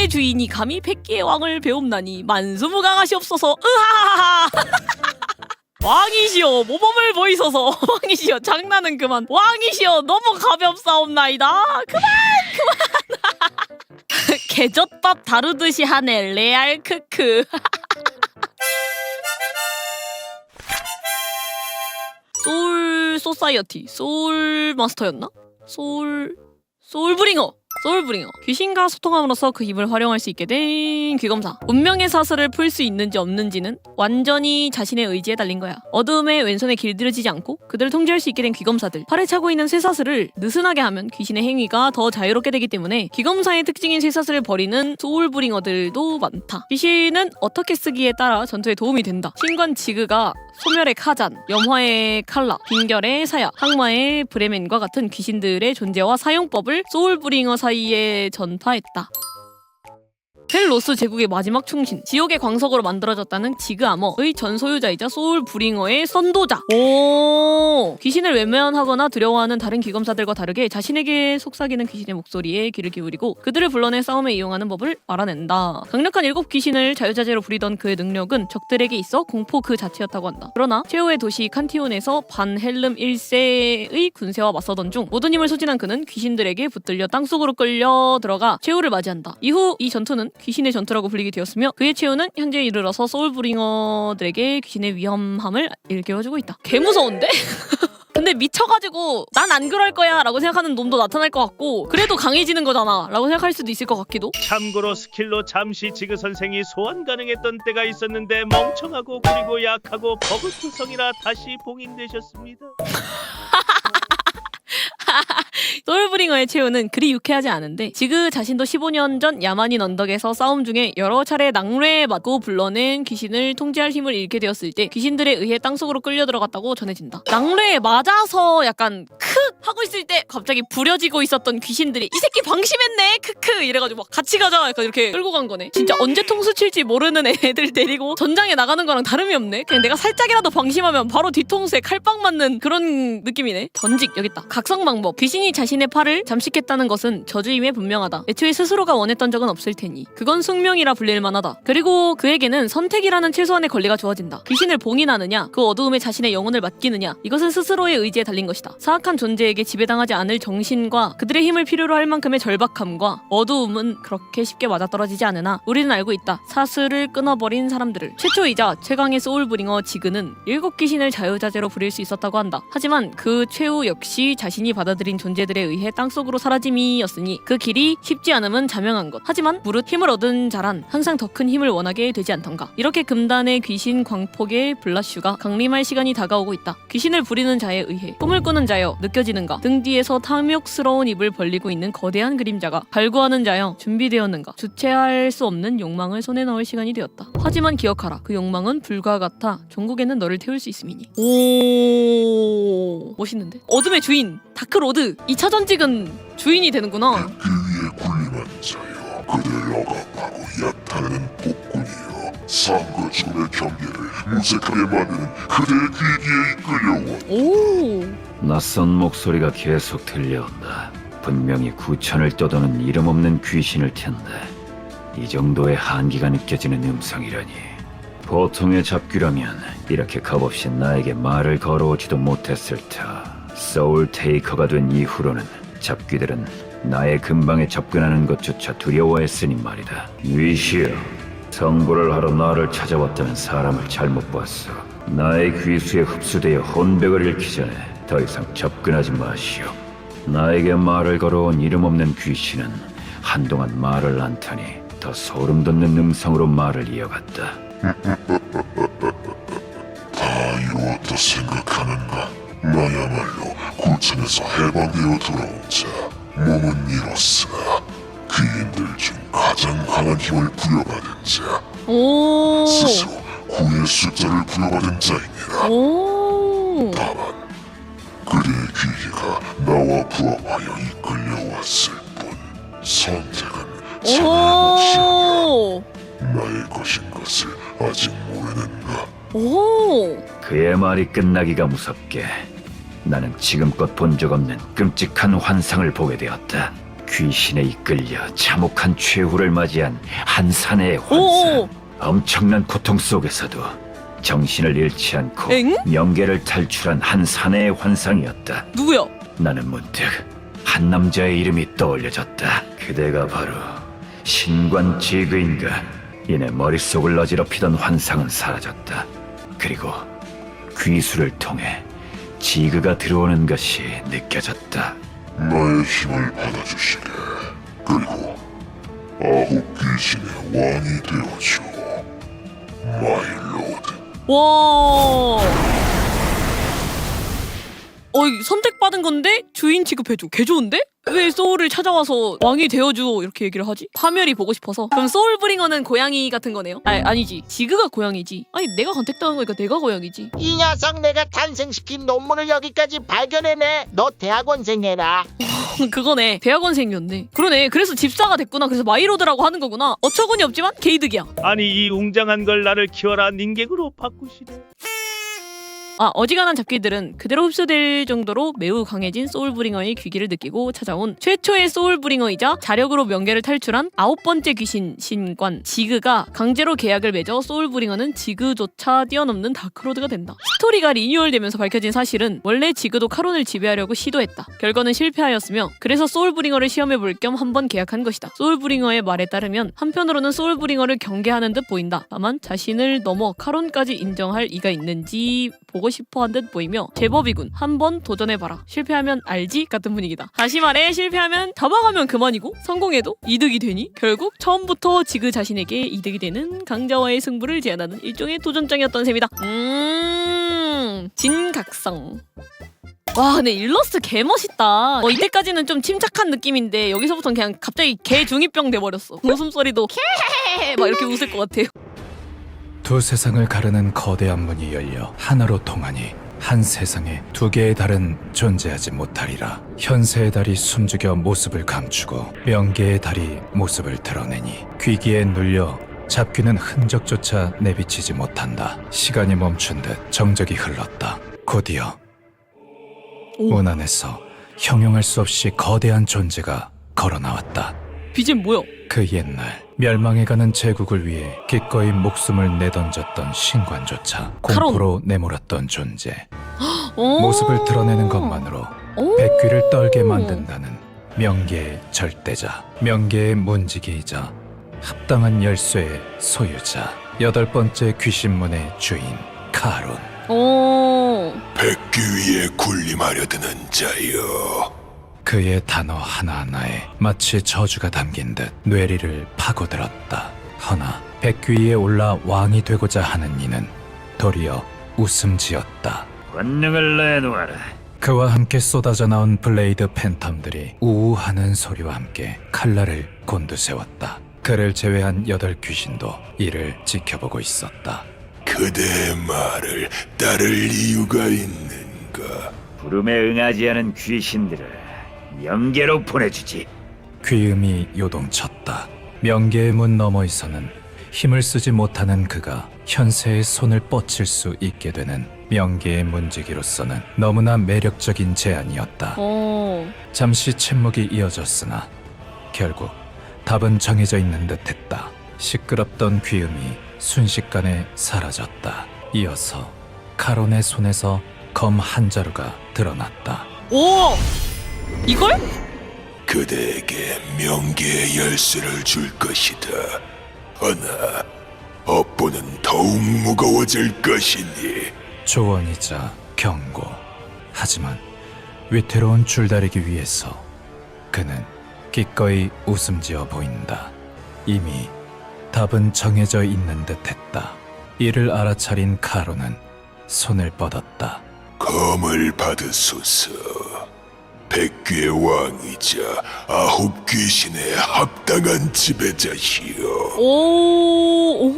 어둠의 주인이 감히 백기의 왕을 배움나니 만수무강하시옵소서. 으하하하. 왕이시여 모범을 보이소서. 왕이시여 장난은 그만. 왕이시여 너무 가볍사옵나이다. 그만. 개젖밥 다루듯이 하네 레알 크크. 소울 소사이어티 소울 마스터였나? 소울브링어 귀신과 소통함으로써 그 힘을 활용할 수 있게 된 귀검사. 운명의 사슬을 풀 수 있는지 없는지는 완전히 자신의 의지에 달린 거야. 어둠의 왼손에 길들여지지 않고 그들을 통제할 수 있게 된 귀검사들. 팔에 차고 있는 쇠사슬을 느슨하게 하면 귀신의 행위가 더 자유롭게 되기 때문에 귀검사의 특징인 쇠사슬을 버리는 소울브링어들도 많다. 귀신은 어떻게 쓰기에 따라 전투에 도움이 된다. 신관 지그가 소멸의 카잔, 염화의 칼라, 빙결의 사야, 항마의 브레멘과 같은 귀신들의 존재와 사용법을 소울브링어 사이에 전파했다. 헬로스 제국의 마지막 충신, 지옥의 광석으로 만들어졌다는 지그아머의 전 소유자이자 소울브링어의 선도자. 오, 귀신을 외면하거나 두려워하는 다른 귀검사들과 다르게 자신에게 속삭이는 귀신의 목소리에 귀를 기울이고 그들을 불러내 싸움에 이용하는 법을 알아낸다. 강력한 7 귀신을 자유자재로 부리던 그의 능력은 적들에게 있어 공포 그 자체였다고 한다. 그러나 최후의 도시 칸티온에서 반 헬름 1세의 군세와 맞서던 중 모든 힘을 소진한 그는 귀신들에게 붙들려 땅속으로 끌려 들어가 최후를 맞이한다. 이후 이 전투는 귀신의 전투라고 불리게 되었으며 그의 최후는 현재에 이르러서 소울브링어들에게 귀신의 위험함을 일깨워주고 있다. 개 무서운데? 근데 미쳐가지고 난 안 그럴 거야 라고 생각하는 놈도 나타날 것 같고 그래도 강해지는 거잖아 라고 생각할 수도 있을 것 같기도. 참고로 스킬로 잠시 지그 선생이 소환 가능했던 때가 있었는데 멍청하고 그리고 약하고 버그 투성이라 다시 봉인되셨습니다. 소울브링어의 최후는 그리 유쾌하지 않은데 지그 자신도 15년 전 야만인 언덕에서 싸움 중에 여러 차례 낙뢰에 맞고 불러낸 귀신을 통제할 힘을 잃게 되었을 때 귀신들에 의해 땅속으로 끌려 들어갔다고 전해진다. 낙뢰에 맞아서 약간 크 하고 있을 때 갑자기 부려지고 있었던 귀신들이 이 새끼 방심했네 크크 이래가지고 막 같이 가자 약간 이렇게 끌고 간 거네. 진짜 언제 통수 칠지 모르는 애들 데리고 전장에 나가는 거랑 다름이 없네. 그냥 내가 살짝이라도 방심하면 바로 뒤통수에 칼빵 맞는 그런 느낌이네. 전직 여기 있다. 각성 방법. 귀신이 자신의 팔을 잠식했다는 것은 저주임에 분명하다. 애초에 스스로가 원했던 적은 없을 테니 그건 숙명이라 불릴 만하다. 그리고 그에게는 선택이라는 최소한의 권리가 주어진다. 귀신을 봉인하느냐 그 어두움에 자신의 영혼을 맡기느냐 이것은 스스로의 의지에 달린 것이다. 사악한 존재에게 지배당하지 않을 정신과 그들의 힘을 필요로 할 만큼의 절박함과 어두움은 그렇게 쉽게 맞아떨어지지 않으나 우리는 알고 있다. 사슬을 끊어버린 사람들을. 최초이자 최강의 소울브링어 지그는 7 귀신을 자유자재로 부릴 수 있었다고 한다. 하지만 그 최후 역시 자신이 받아들인 존재들에 의해 땅속으로 사라짐이었으니 그 길이 쉽지 않음은 자명한 것. 하지만 무릇 힘을 얻은 자란 항상 더 큰 힘을 원하게 되지 않던가. 이렇게 금단의 귀신 광폭의 블라슈가 강림할 시간이 다가오고 있다. 귀신을 부리는 자에 의해 꿈을 꾸는 자여 느껴지는가. 등 뒤에서 탐욕스러운 입을 벌리고 있는 거대한 그림자가 갈구하는 자여 준비되었는가. 주체할 수 없는 욕망을 손에 넣을 시간이 되었다. 하지만 기억하라. 그 욕망은 불과 같아 종국에는 너를 태울 수 있음이니. 오 멋있는데? 어둠의 주인 다크로드 2차 전직은 주인이 되는구나. 그 위에 군림한 자여 그들 억압하고 약탈하는 폭군이여 삶과 죽음의 경계를 무색하게 만드는 그들의 귀기에 이끌려온. 오 낯선 목소리가 계속 들려온다. 분명히 구천을 떠도는 이름 없는 귀신일 텐데 이 정도의 한기가 느껴지는 음성이라니. 보통의 잡귀라면 이렇게 겁없이 나에게 말을 걸어오지도 못했을 터. 소울 테이커가 된 이후로는 잡귀들은 나의 근방에 접근하는 것조차 두려워했으니 말이다. 위시여, 성불을 하러 나를 찾아왔다는 사람을 잘못 봤어. 나의 귀수에 흡수되어 혼백을 잃기 전에 더 이상 접근하지 마시오. 나에게 말을 걸어온 이름 없는 귀신은 한동안 말을 않더니 더 소름 돋는 음성으로 말을 이어갔다. 다 이루었다 생각하는가? 나야말로 구천에서 해방되어 돌아온 자 몸은 이로쓰나 귀인들 중 가장 강한 힘을 부여받은 자 오 스스로 구의 숫자를 부여받은 자이니라. 오 다만 그의 귀기가 나와 부합하여 이끌려왔을 뿐 선택은 자네의 몫이야. 오 나의 것인 것을 아직 모르는가? 오 그의 말이 끝나기가 무섭게 나는 지금껏 본 적 없는 끔찍한 환상을 보게 되었다. 귀신에 이끌려 참혹한 최후를 맞이한 한 사내의 오오. 환상. 엄청난 고통 속에서도 정신을 잃지 않고 엥? 명계를 탈출한 한 사내의 환상이었다. 누구야? 나는 문득 한 남자의 이름이 떠올려졌다. 그대가 바로 신관 지그인가. 이내 머릿속을 어지럽히던 환상은 사라졌다. 그리고 귀수를 통해 지그가 들어오는 것이 느껴졌다. 나의 힘을 받아주시게. 그리고 9 귀신의 왕이 되어줘. 마이 로드. 와. 어이 선택받은 건데 주인 취급해줘. 개 좋은데? 왜 소울을 찾아와서 왕이 되어줘 이렇게 얘기를 하지? 파멸이 보고 싶어서. 그럼 소울브링어는 고양이 같은 거네요? 아니지. 지그가 고양이지. 아니 내가 선택당한 거니까 내가 고양이지. 이 녀석 내가 탄생시킨 논문을 여기까지 발견해내. 너 대학원생 해라. 그거네. 대학원생이었네. 그러네. 그래서 집사가 됐구나. 그래서 마이로드라고 하는 거구나. 어처구니 없지만 개이득이야. 아니 이 웅장한 걸 나를 키워라 닌객으로 바꾸시네. 어지간한 잡귀들은 그대로 흡수될 정도로 매우 강해진 소울브링어의 귀기를 느끼고 찾아온 최초의 소울브링어이자 자력으로 명계를 탈출한 9번째 귀신 신관 지그가 강제로 계약을 맺어 소울브링어는 지그조차 뛰어넘는 다크로드가 된다. 스토리가 리뉴얼되면서 밝혀진 사실은 원래 지그도 카론을 지배하려고 시도했다. 결과는 실패하였으며 그래서 소울브링어를 시험해볼 겸 한번 계약한 것이다. 소울브링어의 말에 따르면 한편으로는 소울브링어를 경계하는 듯 보인다. 다만 자신을 넘어 카론까지 인정할 이가 있는지 보고 싶어한 듯 보이며 제법이군. 한번 도전해봐라. 실패하면 알지? 같은 분위기다. 다시 말해 실패하면 잡아가면 그만이고 성공해도 이득이 되니 결국 처음부터 지그 자신에게 이득이 되는 강자와의 승부를 제안하는 일종의 도전장이었던 셈이다. 진각성. 와 근데 일러스트 개멋있다. 이때까지는 좀 침착한 느낌인데 여기서부터는 그냥 갑자기 개 중2병 돼버렸어. 웃음소리도 캐 막 이렇게 웃을 것 같아요. 두 세상을 가르는 거대한 문이 열려 하나로 통하니 한 세상에 두 개의 달은 존재하지 못하리라. 현세의 달이 숨죽여 모습을 감추고 명계의 달이 모습을 드러내니 귀기에 눌려 잡귀는 흔적조차 내비치지 못한다. 시간이 멈춘 듯 정적이 흘렀다. 곧이어 문 안에서 형용할 수 없이 거대한 존재가 걸어나왔다. BGM 뭐야? 그 옛날 멸망해가는 제국을 위해 기꺼이 목숨을 내던졌던 신관조차 공포로 내몰았던 존재. 모습을 드러내는 것만으로 백귀를 떨게 만든다는 명계의 절대자, 명계의 문지기이자 합당한 열쇠의 소유자, 8번째 귀신문의 주인 카론. 백귀 위에 군림하려 드는 자여. 그의 단어 하나하나에 마치 저주가 담긴 듯 뇌리를 파고들었다. 허나 백귀에 올라 왕이 되고자 하는 이는 도리어 웃음 지었다. 권능을 내놓아라. 그와 함께 쏟아져 나온 블레이드 팬텀들이 우우하는 소리와 함께 칼날을 곤두세웠다. 그를 제외한 8 귀신도 이를 지켜보고 있었다. 그대의 말을 따를 이유가 있는가? 부름에 응하지 않은 귀신들을 명계로 보내주지. 귀음이 요동쳤다. 명계의 문 너머에서는 힘을 쓰지 못하는 그가 현세의 손을 뻗칠 수 있게 되는 명계의 문지기로서는 너무나 매력적인 제안이었다. 잠시 침묵이 이어졌으나 결국 답은 정해져 있는 듯했다. 시끄럽던 귀음이 순식간에 사라졌다. 이어서 카론의 손에서 검 한 자루가 드러났다. 오! 이걸? 그대에게 명계의 열쇠를 줄 것이다. 허나 업보는 더욱 무거워질 것이니. 조언이자 경고. 하지만 위태로운 줄다리기 위해서 그는 기꺼이 웃음지어 보인다. 이미 답은 정해져 있는 듯했다. 이를 알아차린 카론은 손을 뻗었다. 검을 받으소서. 백귀의 왕이자 9 귀신의 합당한 지배자시여. 오,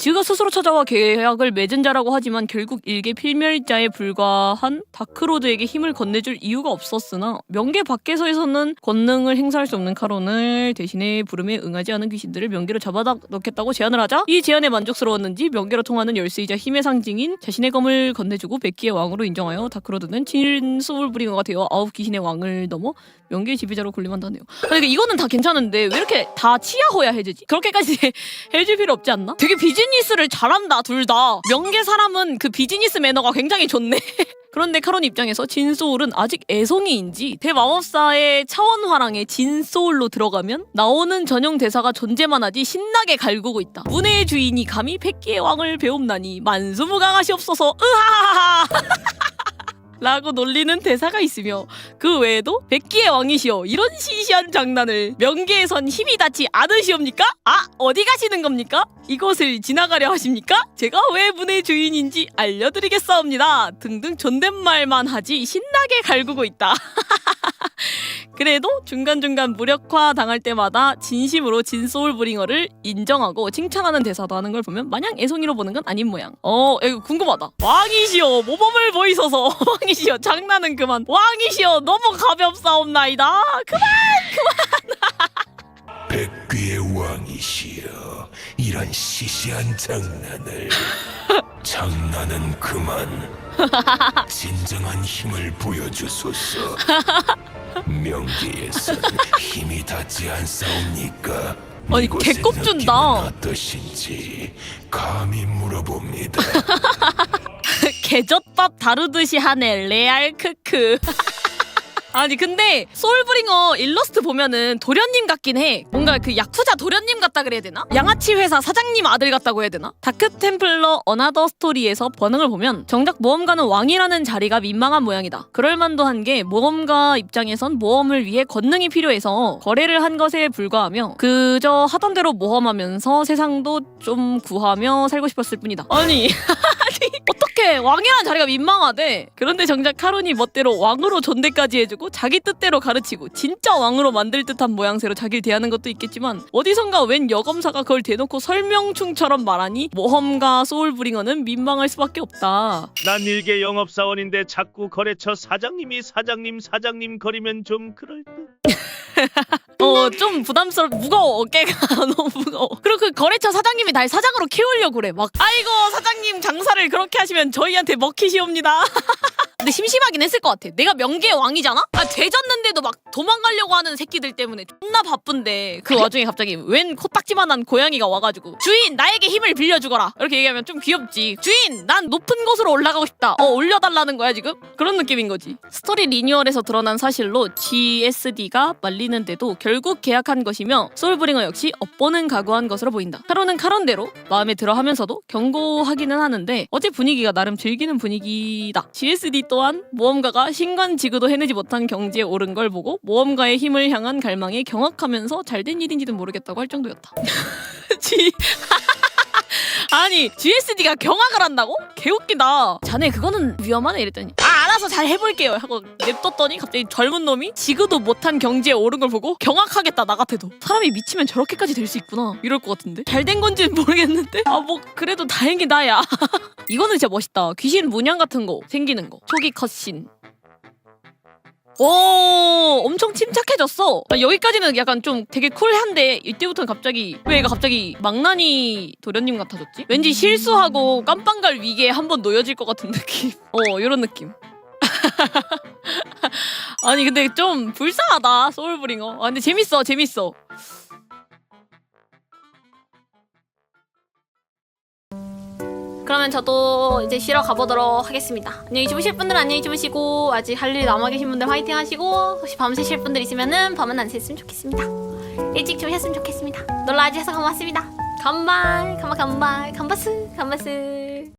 지그가 스스로 찾아와 계약을 맺은 자라고 하지만 결국 일개 필멸자에 불과한 다크로드에게 힘을 건네줄 이유가 없었으나 명계 밖에서에서는 권능을 행사할 수 없는 카론을 대신에 부름에 응하지 않은 귀신들을 명계로 잡아넣겠다고 제안을 하자 이 제안에 만족스러웠는지 명계로 통하는 열쇠이자 힘의 상징인 자신의 검을 건네주고 백기의 왕으로 인정하여 다크로드는 진 소울브링어가 되어 9귀신의 왕을 넘어 명계의 지배자로 군림한다네요. 그러니까 이거는 다 괜찮은데 왜 이렇게 다 치야호야 해주지? 그렇게까지 해줄 필요 없지 않나? 되게 비즈니스를 잘한다 둘 다. 명계 사람은 그 비즈니스 매너가 굉장히 좋네. 그런데 카론 입장에서 진소울은 아직 애송이인지 대마법사의 차원화랑의 진소울로 들어가면 나오는 전용 대사가 존재만 하지 신나게 갈구고 있다. 문의 주인이 감히 백기의 왕을 배움나니 만수무강하시옵소서 으하하하 라고 놀리는 대사가 있으며 그 외에도 백기의 왕이시여 이런 시시한 장난을 명계에선 힘이 닿지 않으시옵니까? 아 어디 가시는 겁니까? 이곳을 지나가려 하십니까? 제가 왜 문의 주인인지 알려드리겠사옵니다. 등등 존댓말만 하지 신나게 갈구고 있다. 그래도 중간중간 무력화 당할 때마다 진심으로 진소울브링어를 인정하고 칭찬하는 대사도 하는 걸 보면 마냥 애송이로 보는 건 아닌 모양. 이거 궁금하다. 왕이시여 모범을 보이소서. 왕이시여 장난은 그만. 왕이시여 너무 가볍사옵나이다. 그만. 백귀의 왕이시여 이런 시시한 장난은 그만 진정한 힘을 보여주소서. 명계에선 힘이 닿지 않사옵니까? 아니, 이곳의 개꼽준다. 느낌은 어떠신지 감히 물어봅니다. 개젖밥 다루듯이 하네 레알 크크. 아니 근데 소울브링어 일러스트 보면은 도련님 같긴 해. 뭔가 그 야쿠자 도련님 같다 그래야 되나? 양아치 회사 사장님 아들 같다고 해야 되나? 다크템플러 어나더 스토리에서 번역을 보면 정작 모험가는 왕이라는 자리가 민망한 모양이다. 그럴만도 한 게 모험가 입장에선 모험을 위해 권능이 필요해서 거래를 한 것에 불과하며 그저 하던 대로 모험하면서 세상도 좀 구하며 살고 싶었을 뿐이다. 아니 어떻게 왕이라는 자리가 민망하대. 그런데 정작 카론이 멋대로 왕으로 존대까지 해주고 자기 뜻대로 가르치고 진짜 왕으로 만들 듯한 모양새로 자기를 대하는 것도 있겠지만 어디선가 웬 여검사가 그걸 대놓고 설명충처럼 말하니 모험가 소울브링어는 민망할 수밖에 없다. 난 일개 영업사원인데 자꾸 거래처 사장님이 사장님 거리면 좀 그럴 듯. 좀 부담스럽 무거워. 어깨가 너무 무거워. 그리고 그 거래처 사장님이 날 사장으로 키우려고 그래. 막 아이고 사장님 장사를 그렇게 하시면 저희한테 먹히시옵니다. 근데 심심하긴 했을 것 같아. 내가 명계의 왕이잖아? 되졌는데도 막 도망가려고 하는 새끼들 때문에 존나 바쁜데 그 와중에 갑자기 웬 코딱지만한 고양이가 와가지고 주인 나에게 힘을 빌려주거라 이렇게 얘기하면 좀 귀엽지. 주인 난 높은 곳으로 올라가고 싶다. 올려달라는 거야 지금? 그런 느낌인 거지. 스토리 리뉴얼에서 드러난 사실로 GSD가 말리는데도 결국 계약한 것이며 소울브링어 역시 업보는 각오한 것으로 보인다. 카론은 카론대로 마음에 들어 하면서도 경고하기는 하는데 어제 분위기가 나름 즐기는 분위기다. GSD 또한 모험가가 신관지구도 해내지 못한 경지에 오른 걸 보고 모험가의 힘을 향한 갈망에 경악하면서 잘된 일인지는 모르겠다고 할 정도였다. 아니 GSD가 경악을 한다고? 개웃기다. 자네 그거는 위험하네 이랬더니 알아서 잘 해볼게요 하고 냅뒀더니 갑자기 젊은 놈이 지구도 못한 경지에 오른 걸 보고 경악하겠다. 나 같아도 사람이 미치면 저렇게까지 될 수 있구나 이럴 것 같은데. 잘된 건지는 모르겠는데 뭐 그래도 다행이다 야. 이거는 진짜 멋있다. 귀신 문양 같은 거 생기는 거. 초기 컷신. 오 엄청 침착해졌어. 여기까지는 약간 좀 되게 쿨한데 이때부터는 갑자기 왜 얘가 갑자기 망나니 도련님 같아졌지? 왠지 실수하고 깜빵 갈 위기에 한번 놓여질 것 같은 느낌. 이런 느낌. 아니 근데 좀 불쌍하다 소울브링어. 근데 재밌어. 그러면 저도 이제 쉬러 가보도록 하겠습니다. 안녕히 주무실 분들은 안녕히 주무시고 아직 할 일 남아 계신 분들 화이팅 하시고 혹시 밤 새실 분들 있으면은 밤은 안 샜으면 좋겠습니다. 일찍 주무셨으면 좋겠습니다. 놀러와 주셔서 고맙습니다. 간발 감바스